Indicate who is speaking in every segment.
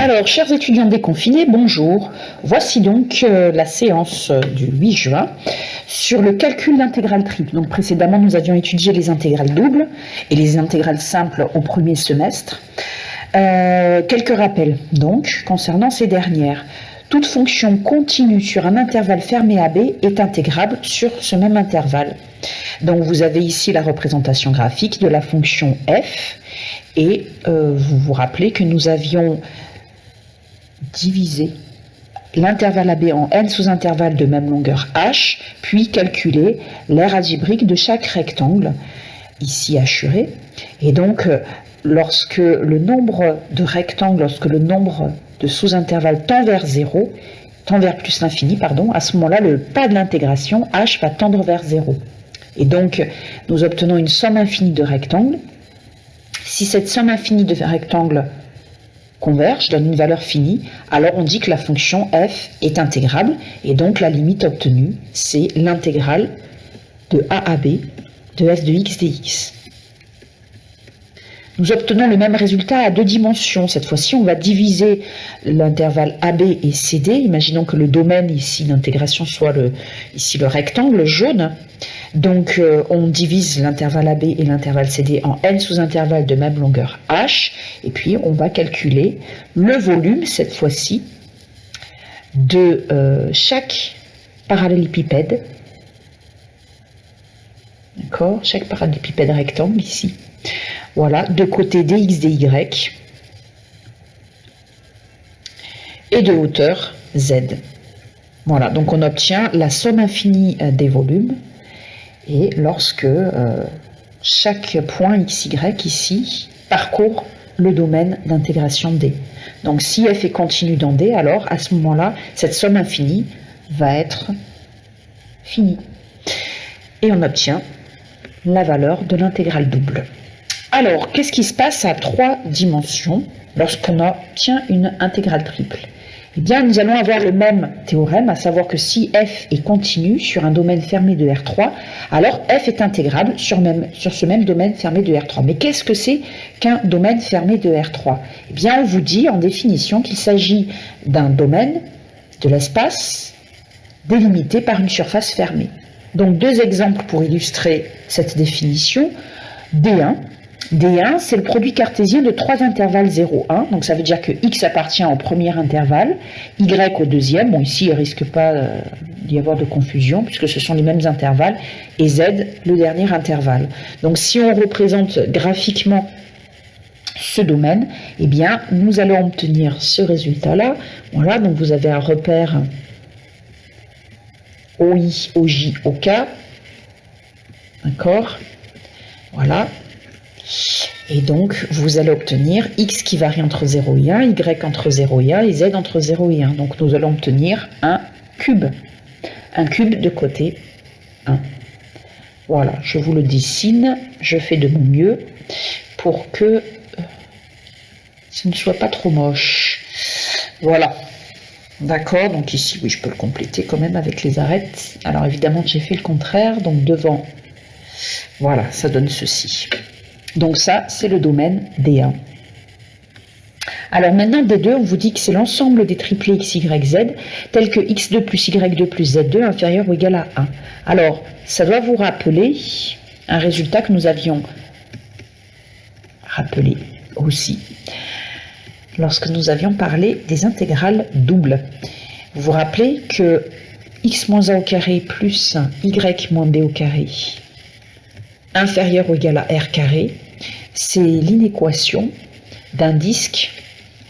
Speaker 1: Alors, chers étudiants déconfinés, bonjour. Voici donc la séance du 8 juin sur le calcul d'intégrale triple. Donc précédemment, nous avions étudié les intégrales doubles et les intégrales simples au premier semestre. Quelques rappels donc concernant ces dernières. Toute fonction continue sur un intervalle fermé AB est intégrable sur ce même intervalle. Donc vous avez ici la représentation graphique de la fonction f et vous vous rappelez que nous avions divisé l'intervalle AB en n sous-intervalles de même longueur h, puis calculer l'aire algébrique de chaque rectangle, ici hachuré. Et donc, lorsque le nombre de rectangles, lorsque le nombre de sous-intervalles tend vers 0, tend vers plus l'infini, pardon, à ce moment-là, le pas de l'intégration, h va tendre vers 0. Et donc, nous obtenons une somme infinie de rectangles. Si cette somme infinie de rectangles converge, donne une valeur finie, alors on dit que la fonction f est intégrable, et donc la limite obtenue, c'est l'intégrale de a à b de f de x dx. Nous obtenons le même résultat à deux dimensions. Cette fois-ci, on va diviser l'intervalle AB et CD. Imaginons que le domaine ici d'intégration soit ici le rectangle jaune. Donc, on divise l'intervalle AB et l'intervalle CD en n sous-intervalles de même longueur h. Et puis, on va calculer le volume, cette fois-ci, de chaque parallélépipède. D'accord ? Chaque parallélépipède rectangle ici. Voilà, de côté dx, dy et de hauteur z. Voilà, donc on obtient la somme infinie des volumes et lorsque chaque point xy ici parcourt le domaine d'intégration D. Donc si f est continue dans D, alors à ce moment-là, cette somme infinie va être finie. Et on obtient la valeur de l'intégrale double. Alors, qu'est-ce qui se passe à trois dimensions lorsqu'on obtient une intégrale triple? Eh bien, nous allons avoir le même théorème, à savoir que si f est continu sur un domaine fermé de R3, alors f est intégrable sur ce même domaine fermé de R3. Mais qu'est-ce que c'est qu'un domaine fermé de R3? Eh bien, on vous dit en définition qu'il s'agit d'un domaine de l'espace délimité par une surface fermée. Donc, deux exemples pour illustrer cette définition. D1. D1, c'est le produit cartésien de trois intervalles 0, 1. Donc ça veut dire que x appartient au premier intervalle, y au deuxième. Bon, ici, il ne risque pas d'y avoir de confusion, puisque ce sont les mêmes intervalles, et z, le dernier intervalle. Donc si on représente graphiquement ce domaine, eh bien, nous allons obtenir ce résultat-là. Voilà, donc vous avez un repère OI, OJ, OK. D'accord ? Voilà. Et donc, vous allez obtenir x qui varie entre 0 et 1, y entre 0 et 1 et z entre 0 et 1. Donc, nous allons obtenir un cube de côté 1. Voilà, je vous le dessine, je fais de mon mieux pour que ce ne soit pas trop moche. Voilà. D'accord, donc ici, oui, je peux le compléter quand même avec les arêtes. Alors, évidemment, j'ai fait le contraire, donc devant, voilà, ça donne ceci. Donc ça, c'est le domaine D1. Alors maintenant, D2, on vous dit que c'est l'ensemble des triplés x, y, z, tels que x2 plus y2 plus z2 inférieur ou égal à 1. Alors, ça doit vous rappeler un résultat que nous avions rappelé aussi lorsque nous avions parlé des intégrales doubles. Vous vous rappelez que x moins a au carré plus y moins b au carré inférieur ou égal à r carré, c'est l'inéquation d'un disque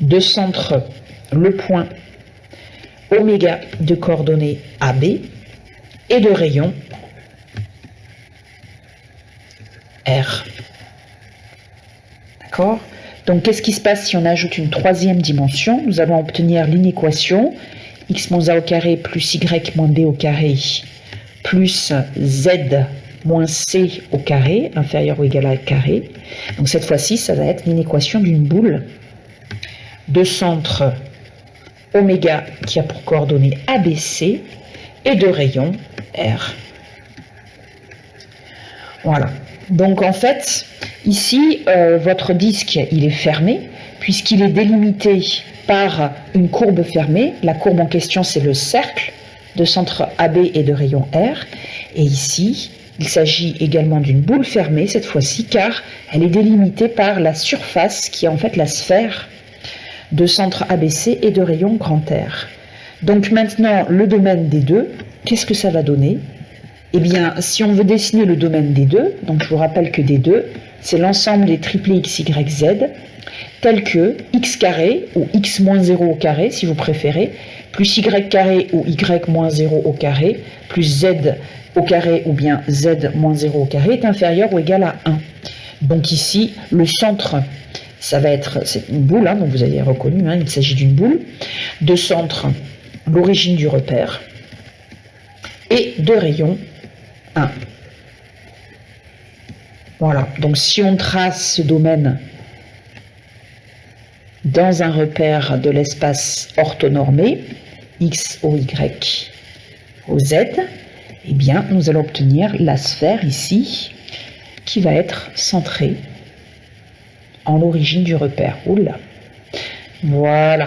Speaker 1: de centre le point oméga de coordonnées AB et de rayon R. D'accord ? Donc qu'est-ce qui se passe si on ajoute une troisième dimension? Nous allons obtenir l'inéquation x moins a au carré plus y moins b au carré plus z moins c au carré, inférieur ou égal à carré. Donc cette fois-ci, ça va être l'inéquation d'une boule de centre oméga qui a pour coordonnées ABC et de rayon R. Voilà. Donc en fait, ici, votre disque, il est fermé, puisqu'il est délimité par une courbe fermée. La courbe en question, c'est le cercle de centre AB et de rayon R. Et ici, il s'agit également d'une boule fermée, cette fois-ci, car elle est délimitée par la surface qui est en fait la sphère de centre ABC et de rayon grand R. Donc maintenant, le domaine des deux, qu'est-ce que ça va donner? Eh bien, si on veut dessiner le domaine des deux, donc je vous rappelle que des deux, c'est l'ensemble des triplés x, y, z, tels que x carré, ou x moins 0 au carré, si vous préférez, plus y carré ou y moins 0 au carré, plus z au carré ou bien z moins 0 au carré est inférieur ou égal à 1. Donc ici, le centre, ça va être, c'est une boule, donc vous avez reconnu, il s'agit d'une boule, de centre, l'origine du repère, et de rayon 1. Voilà, donc si on trace ce domaine dans un repère de l'espace orthonormé, x au y au z, eh bien, nous allons obtenir la sphère ici, qui va être centrée en l'origine du repère. Oula. Voilà.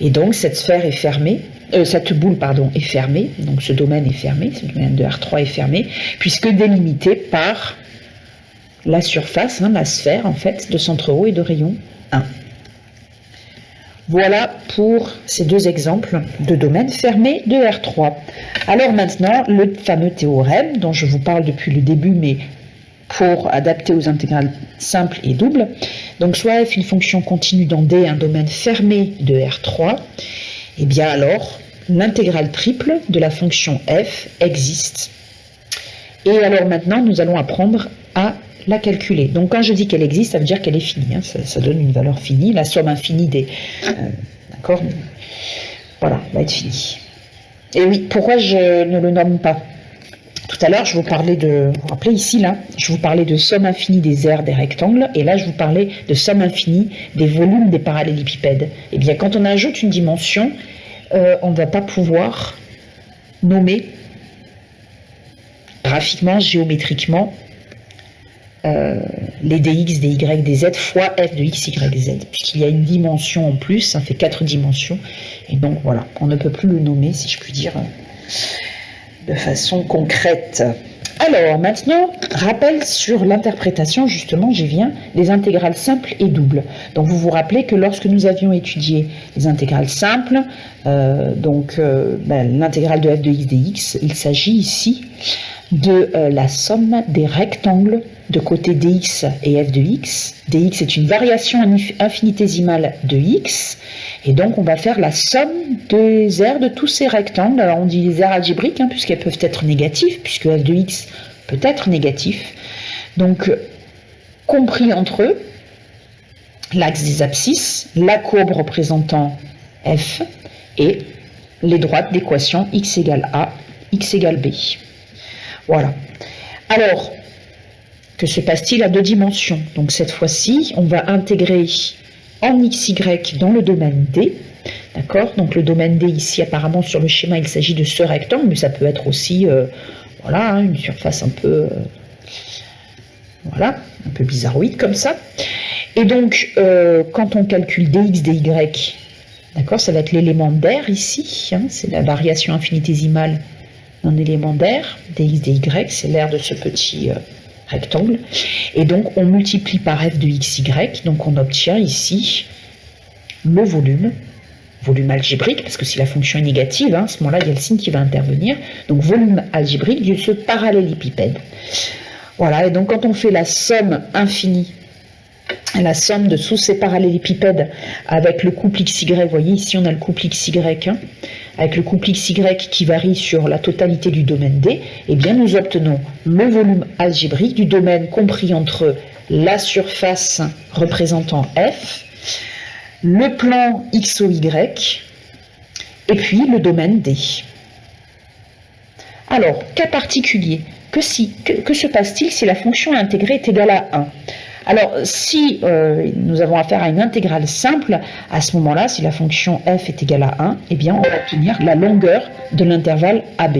Speaker 1: Et donc, cette sphère est fermée, cette boule, pardon, est fermée, donc ce domaine est fermé, ce domaine de R3 est fermé, puisque délimité par la surface, la sphère, en fait, de centre O et de rayon 1. Voilà pour ces deux exemples de domaines fermés de R3. Alors maintenant, le fameux théorème dont je vous parle depuis le début, mais pour adapter aux intégrales simples et doubles. Donc soit f une fonction continue dans D, un domaine fermé de R3, et bien alors l'intégrale triple de la fonction f existe. Et alors maintenant, nous allons apprendre à la calculer. Donc quand je dis qu'elle existe, ça veut dire qu'elle est finie. Ça donne une valeur finie, la somme infinie des... D'accord? Voilà, va être finie. Et oui, pourquoi je ne le nomme pas? Tout à l'heure, je vous parlais de... Vous vous rappelez ici, là, je vous parlais de somme infinie des aires des rectangles, et là, je vous parlais de somme infinie des volumes des parallélépipèdes. Eh bien, quand on ajoute une dimension, on ne va pas pouvoir nommer graphiquement, géométriquement, les dx, dy, dz fois f de x, y, z, puisqu'il y a une dimension en plus, ça fait 4 dimensions, et donc voilà, on ne peut plus le nommer, si je puis dire, de façon concrète. Alors maintenant, rappel sur l'interprétation, justement, j'y viens, des intégrales simples et doubles. Donc vous vous rappelez que lorsque nous avions étudié les intégrales simples, l'intégrale de f de x dx, il s'agit ici de la somme des rectangles de côté dx et f de x. Dx est une variation infinitésimale de x, et donc on va faire la somme des aires de tous ces rectangles. Alors on dit les aires algébriques, puisqu'elles peuvent être négatives, puisque f de x peut être négatif. Donc, compris entre eux, l'axe des abscisses, la courbe représentant f, et les droites d'équation x égale a, x égale b. Voilà. Alors, que se passe-t-il à deux dimensions? Donc cette fois-ci, on va intégrer en xy dans le domaine D. D'accord? Donc le domaine D ici, apparemment sur le schéma, il s'agit de ce rectangle, mais ça peut être aussi une surface un peu un peu bizarroïde comme ça. Et donc quand on calcule dx, dy, d'accord, ça va être l'élément d'air ici, c'est la variation infinitésimale d'un élément d'air, dx, dy, c'est l'aire de ce petit rectangle, et donc on multiplie par f de xy, donc on obtient ici le volume algébrique, parce que si la fonction est négative, à ce moment-là il y a le signe qui va intervenir, donc volume algébrique de ce parallélépipède. Voilà, et donc quand on fait la somme infinie, la somme de tous ces parallélépipèdes avec le couple xy, vous voyez ici on a le couple xy, avec le couple xy qui varie sur la totalité du domaine D, eh bien nous obtenons le volume algébrique du domaine compris entre la surface représentant f, le plan x ou y, et puis le domaine D. Alors, cas particulier, que se passe-t-il si la fonction intégrée est égale à 1? Alors, si nous avons affaire à une intégrale simple, à ce moment-là, si la fonction f est égale à 1, eh bien, on va obtenir la longueur de l'intervalle AB,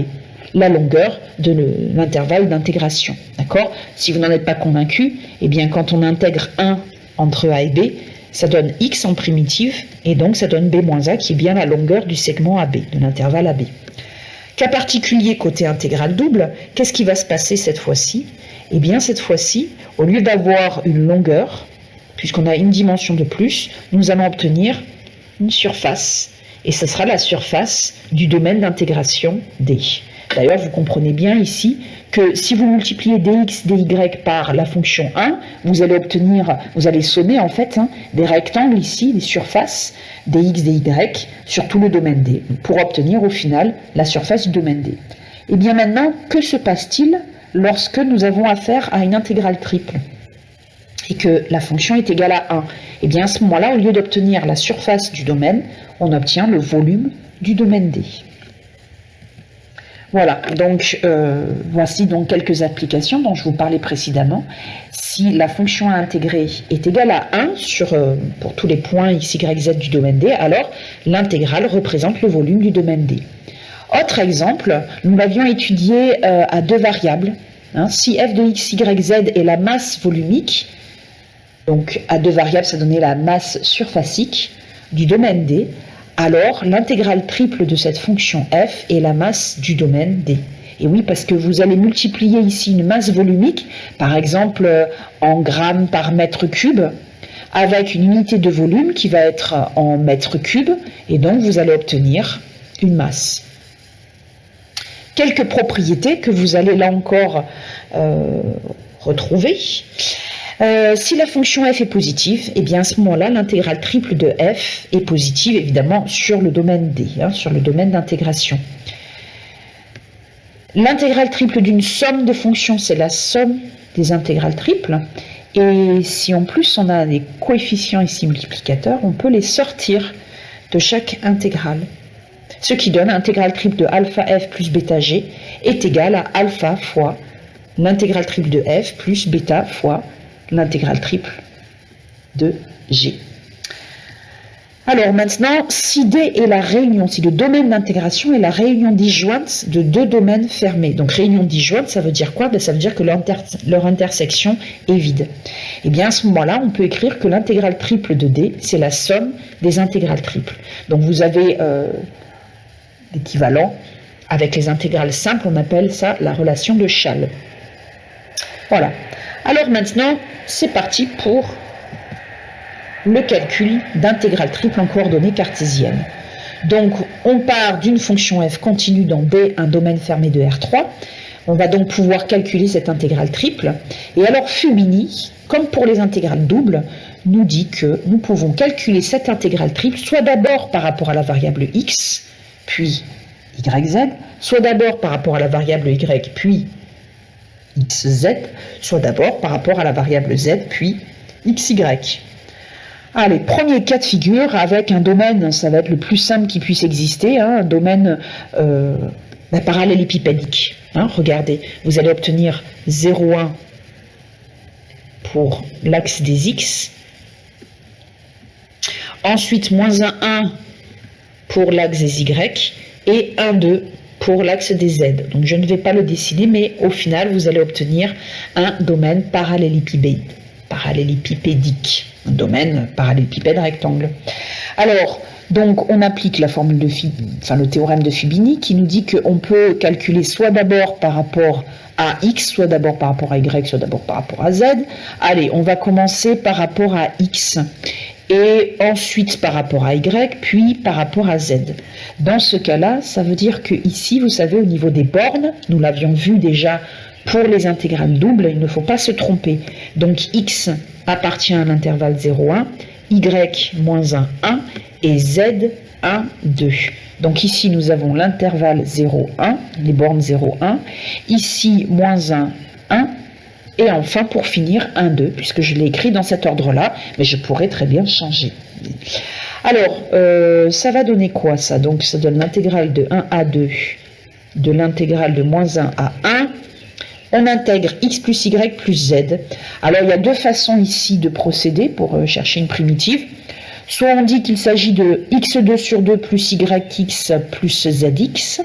Speaker 1: la longueur de l'intervalle d'intégration. D'accord? Si vous n'en êtes pas convaincu, eh bien, quand on intègre 1 entre A et B, ça donne x en primitive, et donc ça donne b-a qui est bien la longueur du segment AB, de l'intervalle AB. Cas particulier côté intégrale double, qu'est-ce qui va se passer cette fois-ci? Eh bien cette fois-ci, au lieu d'avoir une longueur, puisqu'on a une dimension de plus, nous allons obtenir une surface. Et ce sera la surface du domaine d'intégration D. D'ailleurs, vous comprenez bien ici que si vous multipliez dx, dy par la fonction 1, vous allez obtenir, vous allez sommer en fait des rectangles ici, des surfaces dx, dy sur tout le domaine D, pour obtenir au final la surface du domaine D. Et bien maintenant, que se passe-t-il lorsque nous avons affaire à une intégrale triple et que la fonction est égale à 1? Et bien à ce moment-là, au lieu d'obtenir la surface du domaine, on obtient le volume du domaine D. Voilà, donc voici donc quelques applications dont je vous parlais précédemment. Si la fonction à intégrer est égale à 1 pour tous les points x, y, z du domaine D, alors l'intégrale représente le volume du domaine D. Autre exemple, nous l'avions étudié à deux variables. Si f de x, y, z est la masse volumique, donc à deux variables, ça donnait la masse surfacique du domaine D, alors l'intégrale triple de cette fonction f est la masse du domaine D. Et oui, parce que vous allez multiplier ici une masse volumique, par exemple en grammes par mètre cube, avec une unité de volume qui va être en mètres cubes, et donc vous allez obtenir une masse. Quelques propriétés que vous allez là encore retrouver. Si la fonction f est positive, et bien à ce moment-là, l'intégrale triple de f est positive, évidemment, sur le domaine D, sur le domaine d'intégration. L'intégrale triple d'une somme de fonctions, c'est la somme des intégrales triples. Et si en plus on a des coefficients ici multiplicateurs, on peut les sortir de chaque intégrale. Ce qui donne l'intégrale triple de alpha f plus bêta g est égale à alpha fois l'intégrale triple de f plus bêta fois l'intégrale triple de G. Alors maintenant, si D est la réunion, si le domaine d'intégration est la réunion disjointe de deux domaines fermés. Donc réunion disjointe, ça veut dire quoi? Ça veut dire que leur intersection est vide. Et bien à ce moment-là, on peut écrire que l'intégrale triple de D, c'est la somme des intégrales triples. Donc vous avez l'équivalent avec les intégrales simples, on appelle ça la relation de Chasles. Voilà. Alors maintenant, c'est parti pour le calcul d'intégrale triple en coordonnées cartésiennes. Donc, on part d'une fonction f continue dans D, un domaine fermé de R3. On va donc pouvoir calculer cette intégrale triple. Et alors, Fubini, comme pour les intégrales doubles, nous dit que nous pouvons calculer cette intégrale triple soit d'abord par rapport à la variable x, puis yz, soit d'abord par rapport à la variable y, puis xz, soit d'abord par rapport à la variable z, puis xy. Allez, premier cas de figure avec un domaine, ça va être le plus simple qui puisse exister, un domaine parallélépipédique. Regardez, vous allez obtenir 0,1 pour l'axe des x, ensuite moins 1 pour l'axe des y, et 1, 2 pour l'axe des z. Donc je ne vais pas le dessiner, mais au final, vous allez obtenir un domaine parallélépipédique, un domaine parallélépipède rectangle. Alors, donc on applique la formule de le théorème de Fubini qui nous dit qu'on peut calculer soit d'abord par rapport à x, soit d'abord par rapport à y, soit d'abord par rapport à z. Allez, on va commencer par rapport à x. Et ensuite par rapport à y, puis par rapport à z. Dans ce cas-là, ça veut dire que ici, vous savez, au niveau des bornes, nous l'avions vu déjà pour les intégrales doubles, il ne faut pas se tromper. Donc x appartient à l'intervalle 0,1, y moins 1, 1, et z 1, 2. Donc ici, nous avons l'intervalle 0,1, les bornes 0,1, ici moins 1, 1, et enfin, pour finir, 1, 2, puisque je l'ai écrit dans cet ordre-là, mais je pourrais très bien changer. Alors, ça va donner quoi, ça? Donc, ça donne l'intégrale de 1 à 2, de l'intégrale de moins 1 à 1. On intègre x plus y plus z. Alors, il y a deux façons ici de procéder pour chercher une primitive. Soit on dit qu'il s'agit de x2 sur 2 plus yx plus zx,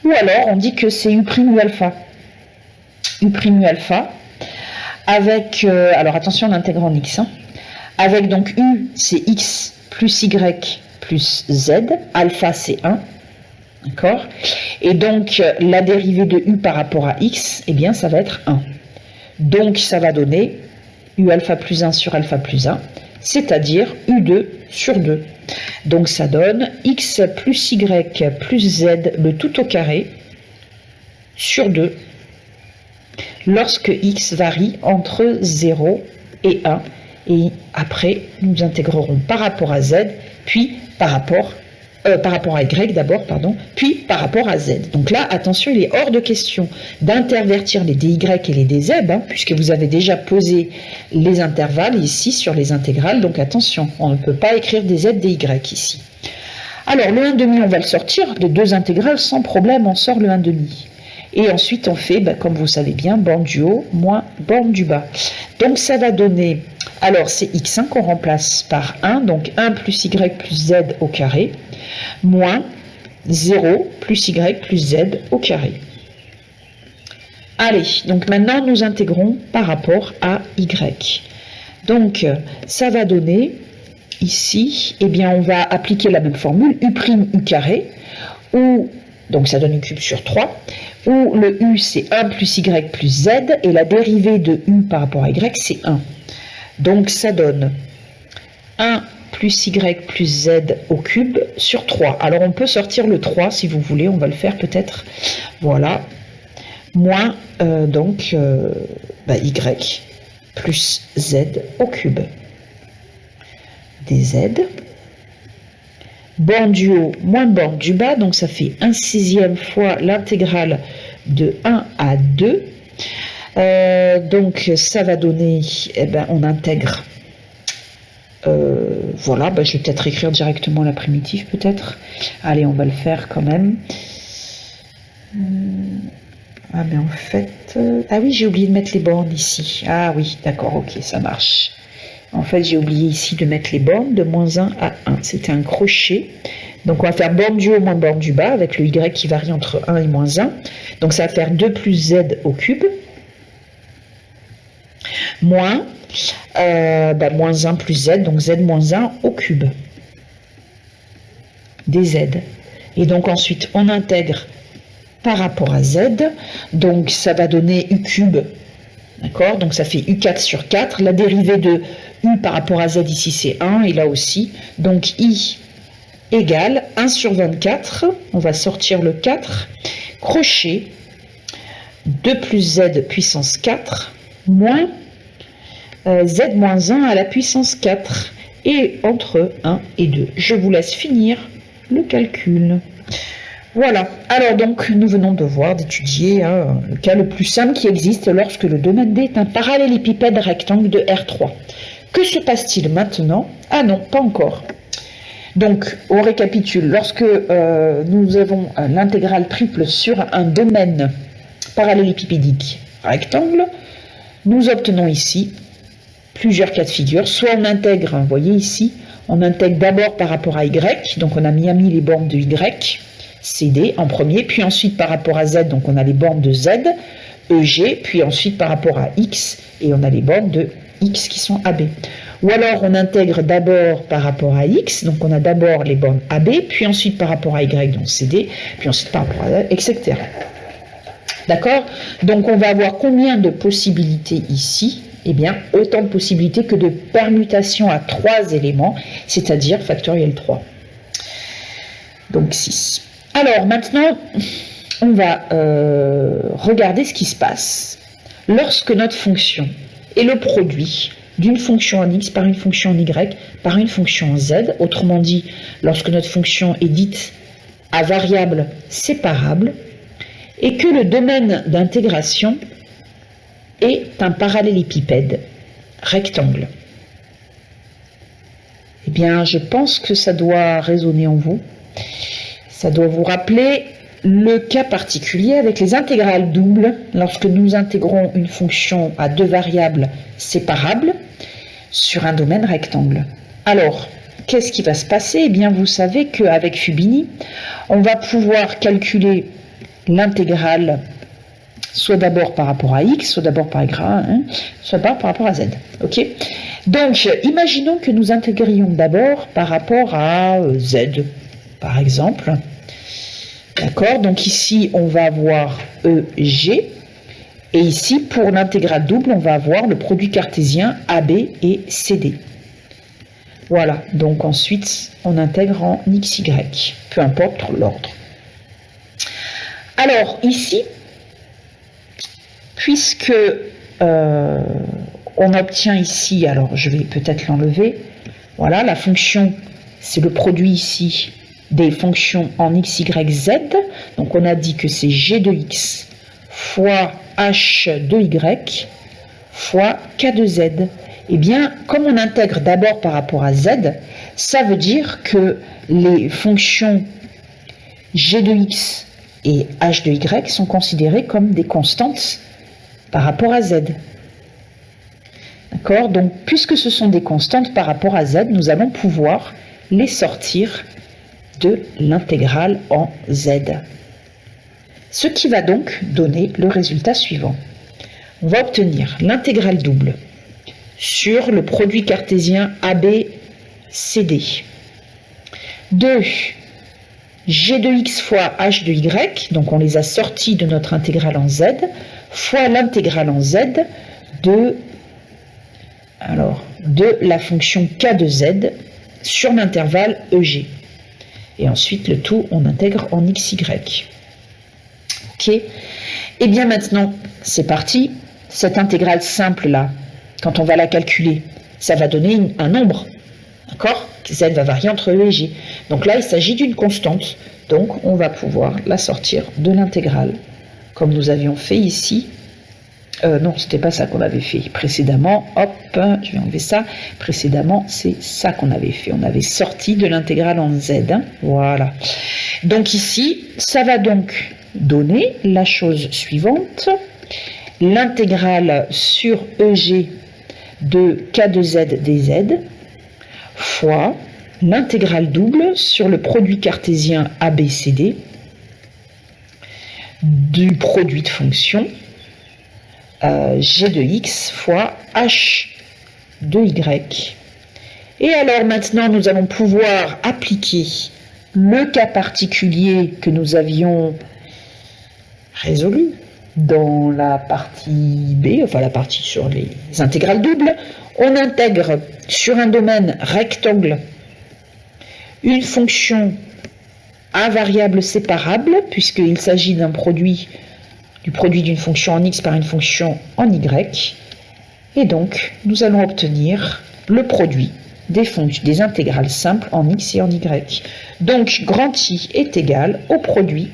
Speaker 1: ou alors on dit que c'est u' ou alpha. U' alpha, avec, alors attention on intègre en x, Avec donc U, c'est X plus Y plus Z. Alpha, c'est 1. D'accord? Et donc, la dérivée de U par rapport à X, eh bien, ça va être 1. Donc, ça va donner U alpha plus 1 sur alpha plus 1, c'est-à-dire U2 sur 2. Donc, ça donne X plus Y plus Z, le tout au carré, sur 2, lorsque X varie entre 0 et 1. Et après, nous intégrerons par rapport à Z, puis par rapport à Y d'abord, pardon, puis par rapport à Z. Donc là, attention, il est hors de question d'intervertir les dy et les dz, puisque vous avez déjà posé les intervalles ici sur les intégrales. Donc attention, on ne peut pas écrire des z, des y ici. Alors le 1/2, on va le sortir, les deux intégrales, sans problème, on sort le 1/2. Et ensuite, on fait, comme vous savez bien, borne du haut moins borne du bas. Donc ça va donner, alors c'est x1 qu'on remplace par 1, donc 1 plus y plus z au carré, moins 0 plus y plus z au carré. Allez, donc maintenant nous intégrons par rapport à y. Donc ça va donner ici, eh bien on va appliquer la même formule, u' u carré, ou donc ça donne u cube sur 3, où le u c'est 1 plus y plus z, et la dérivée de u par rapport à y c'est 1. Donc ça donne 1 plus y plus z au cube sur 3. Alors on peut sortir le 3 si vous voulez, on va le faire peut-être. Voilà. Moins y plus z au cube. Dz. Borne du haut moins borne du bas, donc ça fait 1/6 fois l'intégrale de 1 à 2. Donc ça va donner, on intègre, voilà, je vais peut-être écrire directement la primitive peut-être. Allez, on va le faire quand même. Ah mais en fait, ah oui, j'ai oublié de mettre les bornes ici. Ah oui, d'accord, ok, ça marche. En fait, j'ai oublié ici de mettre les bornes de moins 1 à 1. C'était un crochet. Donc, on va faire borne du haut moins borne du bas avec le y qui varie entre 1 et moins 1. Donc, ça va faire 2 plus z au cube. Moins, moins 1 plus z, donc z moins 1 au cube. Dz. Et donc, ensuite, on intègre par rapport à z. Donc, ça va donner u cube. D'accord, donc ça fait U4 sur 4. La dérivée de U par rapport à Z ici, c'est 1. Et là aussi, donc I égale 1 sur 24. On va sortir le 4. Crochet 2 plus Z puissance 4 moins Z moins 1 à la puissance 4. Et entre 1 et 2. Je vous laisse finir le calcul. Voilà, alors donc nous venons de voir, d'étudier le cas le plus simple qui existe lorsque le domaine D est un parallélépipède rectangle de R3. Que se passe-t-il maintenant? Ah non, pas encore. Donc on récapitule, lorsque nous avons l'intégrale triple sur un domaine parallélépipédique rectangle, nous obtenons ici plusieurs cas de figure. Soit on intègre, vous voyez ici, on intègre d'abord par rapport à Y, donc on a mis les bornes de Y, CD en premier, puis ensuite par rapport à Z, donc on a les bornes de Z, EG, puis ensuite par rapport à X, et on a les bornes de X qui sont AB. Ou alors on intègre d'abord par rapport à X, donc on a d'abord les bornes AB, puis ensuite par rapport à Y, donc CD, puis ensuite par rapport à Z, etc. D'accord? Donc on va avoir combien de possibilités ici? Eh bien, autant de possibilités que de permutations à 3 éléments, c'est-à-dire factoriel 3. Donc 6. Alors maintenant, on va regarder ce qui se passe lorsque notre fonction est le produit d'une fonction en x par une fonction en y par une fonction en z. Autrement dit, lorsque notre fonction est dite à variable séparable et que le domaine d'intégration est un parallélépipède rectangle. Eh bien, je pense que ça doit résonner en vous. Ça doit vous rappeler le cas particulier avec les intégrales doubles lorsque nous intégrons une fonction à deux variables séparables sur un domaine rectangle. Alors, qu'est-ce qui va se passer? Eh bien, vous savez qu'avec Fubini, on va pouvoir calculer l'intégrale soit d'abord par rapport à x, soit d'abord par soit par rapport à z. Ok. Donc, imaginons que nous intégrions d'abord par rapport à z, par exemple. D'accord. Donc ici, on va avoir EG. Et ici, pour l'intégrale double, on va avoir le produit cartésien AB et CD. Voilà. Donc ensuite, on intègre en XY, peu importe l'ordre. Alors ici, puisque on obtient ici, alors je vais peut-être l'enlever, voilà, la fonction, c'est le produit ici des fonctions en x, y, z, donc on a dit que c'est g de x fois h de y fois k de z. Eh bien, comme on intègre d'abord par rapport à z, ça veut dire que les fonctions g de x et h de y sont considérées comme des constantes par rapport à z. D'accord? Donc, puisque ce sont des constantes par rapport à z, nous allons pouvoir les sortir de l'intégrale en z. Ce qui va donc donner le résultat suivant. On va obtenir l'intégrale double sur le produit cartésien ABCD de g de x fois h de y, donc on les a sortis de notre intégrale en z, fois l'intégrale en z de la fonction k de z sur l'intervalle EG. Et ensuite, le tout, on intègre en XY. Ok. Et bien maintenant, c'est parti. Cette intégrale simple-là, quand on va la calculer, ça va donner un nombre. D'accord? Z va varier entre E et G. Donc là, il s'agit d'une constante. Donc, on va pouvoir la sortir de l'intégrale, comme nous avions fait ici. Non, c'était pas ça qu'on avait fait précédemment. Hop, je vais enlever ça. Précédemment, c'est ça qu'on avait fait. On avait sorti de l'intégrale en Z. Voilà. Donc ici, ça va donc donner la chose suivante. L'intégrale sur EG de K de Z dz fois l'intégrale double sur le produit cartésien ABCD du produit de fonction g de x fois h de y. Et alors maintenant, nous allons pouvoir appliquer le cas particulier que nous avions résolu dans la partie B, enfin la partie sur les intégrales doubles. On intègre sur un domaine rectangle une fonction à variable séparable, puisqu'il s'agit du produit d'une fonction en x par une fonction en y, et donc nous allons obtenir le produit des intégrales simples en x et en y. Donc grand I est égal au produit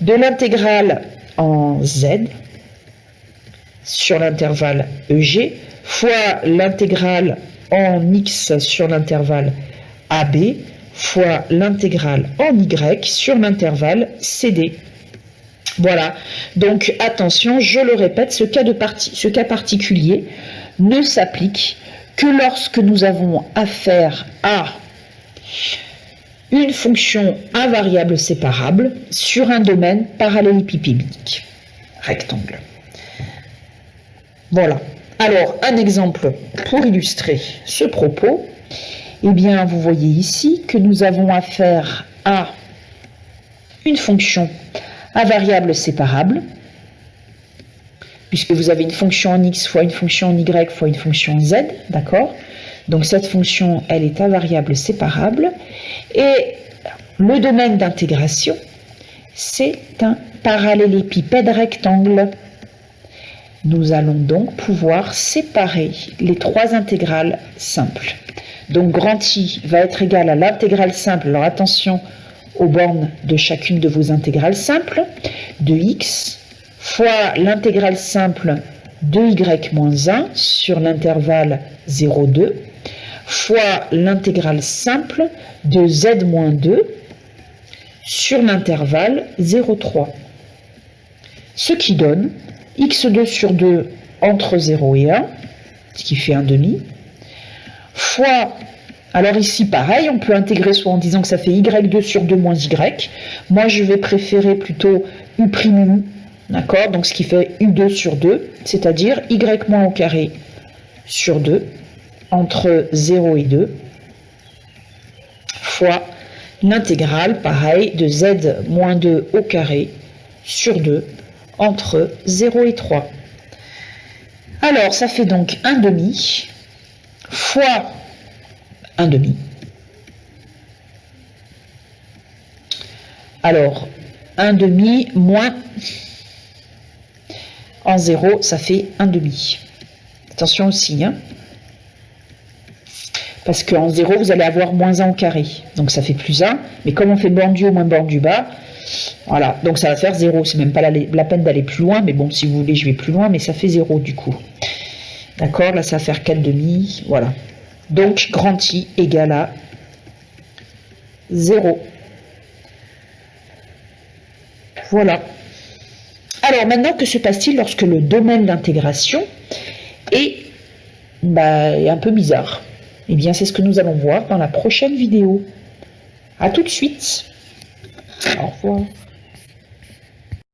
Speaker 1: de l'intégrale en z sur l'intervalle EG fois l'intégrale en x sur l'intervalle AB fois l'intégrale en y sur l'intervalle CD. Voilà, donc attention, je le répète, ce cas particulier ne s'applique que lorsque nous avons affaire à une fonction à variable séparable sur un domaine parallélépipédique, rectangle. Voilà, alors un exemple pour illustrer ce propos. Eh bien, vous voyez ici que nous avons affaire à une fonction à variable séparable, puisque vous avez une fonction en x fois une fonction en y fois une fonction en z, d'accord? Donc cette fonction, elle est à variable séparable, et le domaine d'intégration, c'est un parallélépipède rectangle. Nous allons donc pouvoir séparer les trois intégrales simples. Donc grand I va être égal à l'intégrale simple, alors attention aux bornes de chacune de vos intégrales simples, de x fois l'intégrale simple de y moins 1 sur l'intervalle 0,2 fois l'intégrale simple de z moins 2 sur l'intervalle 0,3. Ce qui donne x2 sur 2 entre 0 et 1, ce qui fait 1/2, fois, alors ici pareil, on peut intégrer soit en disant que ça fait y2 sur 2 moins y. Moi je vais préférer plutôt u', D'accord? Donc ce qui fait U2 sur 2, c'est-à-dire y moins au carré sur 2, entre 0 et 2, fois l'intégrale, pareil, de z moins 2 au carré sur 2, entre 0 et 3. Alors, ça fait donc 1 demi fois 1 demi. Alors, 1 demi moins en 0, ça fait 1 demi. Attention aussi, hein, parce qu'en 0, vous allez avoir moins 1 au carré. Donc ça fait plus 1. Mais comme on fait borne du haut moins borne du bas, voilà, donc ça va faire 0. C'est même pas la peine d'aller plus loin. Mais bon, si vous voulez, je vais plus loin. Mais ça fait 0 du coup. D'accord, là ça va faire 4 demi. Voilà. Donc grand I égale à 0. Voilà. Alors maintenant, que se passe-t-il lorsque le domaine d'intégration est un peu bizarre? Eh bien, c'est ce que nous allons voir dans la prochaine vidéo. À tout de suite. Au revoir.